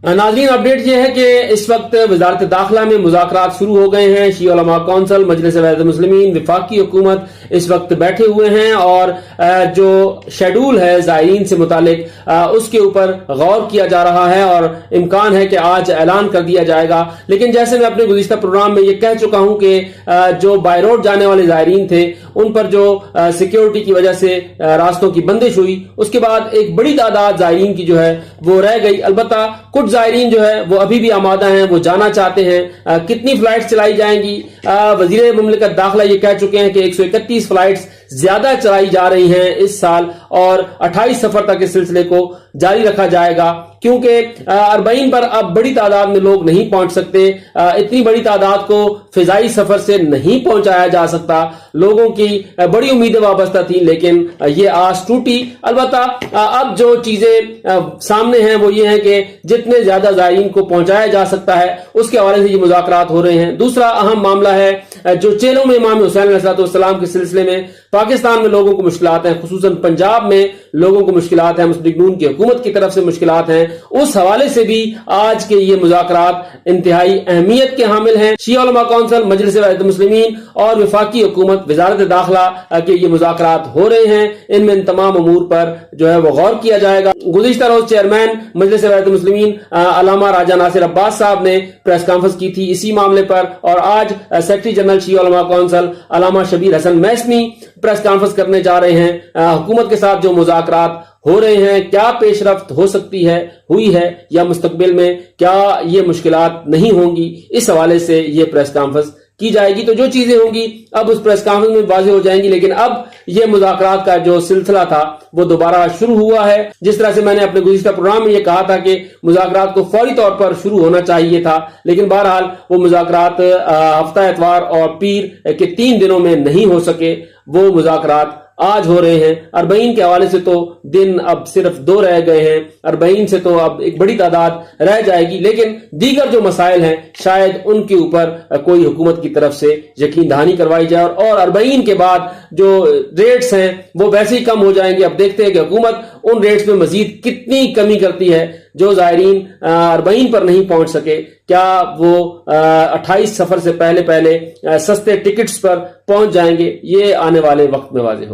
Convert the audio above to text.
नाज़रीन, अपडेट ये है कि इस वक्त वजारत दाखिला में मुज़ाकरात शुरू हो गए हैं। शिया उलमा कौंसिल, मजलिस वफ़द मुस्लिमीन, वफाकी हुकूमत इस वक्त बैठे हुए हैं और जो शेड्यूल है ज़ायरीन से मुतालिक उसके ऊपर गौर किया जा रहा है और इम्कान है कि आज ऐलान कर दिया जाएगा। लेकिन जैसे मैं अपने गुज़िश्ता प्रोग्राम में ये कह चुका हूं कि जो बाय रोड जाने वाले ज़ायरीन थे उन पर जो सिक्योरिटी की वजह से रास्तों की बंदिश हुई, उसके बाद एक बड़ी तादाद ज़ायरीन की जो है वो रह गई। अलबत्ता कुछ ज़ायरीन जो है वो अभी भी आमादा हैं, वो जाना चाहते हैं। कितनी फ्लाइट्स चलाई जाएंगी? वज़ीर मुमलिकत दाखिला ये कह चुके हैं कि 131 फ्लाइट्स ज्यादा चलाई जा रही हैं इस साल और 28 सफर तक इस सिलसिले को जारी रखा जाएगा, क्योंकि अरबईन पर अब बड़ी तादाद में लोग नहीं पहुंच सकते। इतनी बड़ी तादाद को फिजाई सफर से नहीं पहुंचाया जा सकता। लोगों की बड़ी उम्मीदें वाबस्ता थी, लेकिन ये आस टूटी। अलबत्ता अब जो चीजें सामने हैं वो ये है कि जितने ज्यादा ज़ायरीन को पहुंचाया जा सकता है उसके हवाले से ये मुज़ाकरात हो रहे हैं। दूसरा अहम मामला है जो जेलों में इमाम हुसैन अलैहिस्सलाम के सिलसिले में पाकिस्तान में लोगों को मुश्किलात हैं, खुसूसन पंजाब में लोगों को मुश्किलात हैं, मुस्लिम लीग नून की हुकूमत की तरफ से मुश्किलात हैं। उस हवाले से भी आज के ये मुज़ाकरात इंतहाई अहमियत के हामिल हैं। शिया उलमा कौंसिल, मजलिस वफ़द मुस्लिमीन और वफाकी हुकूमत, वजारत दाखिला के ये मुज़ाकरात हो रहे हैं। इनमें इन तमाम अमूर पर जो है वो गौर किया जाएगा। गुज़िश्ता रोज चेयरमैन मजलिस वफ़द मुस्लिमीन अल्लामा राजा नासिर अब्बास साहब ने प्रेस कॉन्फ्रेंस की थी इसी मामले पर, और आज सेक्रेटरी जनरल शिया उलमा कौंसिल अल्लामा शबीर हसन मैसनी प्रेस कॉन्फ्रेंस करने जा रहे हैं। हुकूमत के साथ जो मुज़ाकरात हो रहे हैं, क्या पेशरफ्त हो सकती है, हुई है, या मुस्तकबिल में क्या ये मुश्किलात नहीं होंगी, इस हवाले से ये प्रेस कॉन्फ्रेंस की जाएगी। तो जो चीजें होंगी अब उस प्रेस कॉन्फ्रेंस में वाज़ेह हो जाएंगी। लेकिन अब ये मुज़ाकरात का जो सिलसिला था वो दोबारा शुरू हुआ है। जिस तरह से मैंने अपने गुज़िश्ता प्रोग्राम में ये कहा था कि मुज़ाकरात को फौरी तौर पर शुरू होना चाहिए था, लेकिन बहरहाल वो मुज़ाकरात हफ्ता इतवार और पीर के 3 दिनों में नहीं हो सके। वो मुज़ाकरात आज हो रहे हैं। अरबईन के हवाले से तो दिन अब सिर्फ 2 रह गए हैं, अरबईन से तो अब एक बड़ी तादाद रह जाएगी, लेकिन दीगर जो मसाइल हैं शायद उनके ऊपर कोई हुकूमत की तरफ से यकीन दहानी करवाई जाए और अरबईन के बाद जो रेट्स हैं वो वैसे ही कम हो जाएंगे। अब देखते हैं कि हुकूमत उन रेट्स में मजीद कितनी कमी करती है। जो ज़ायरीन अरबईन पर नहीं पहुंच सके, क्या वो 28 सफर से पहले सस्ते टिकट्स पर पहुंच जाएंगे? ये आने वाले वक्त में वाज़ेह होगा।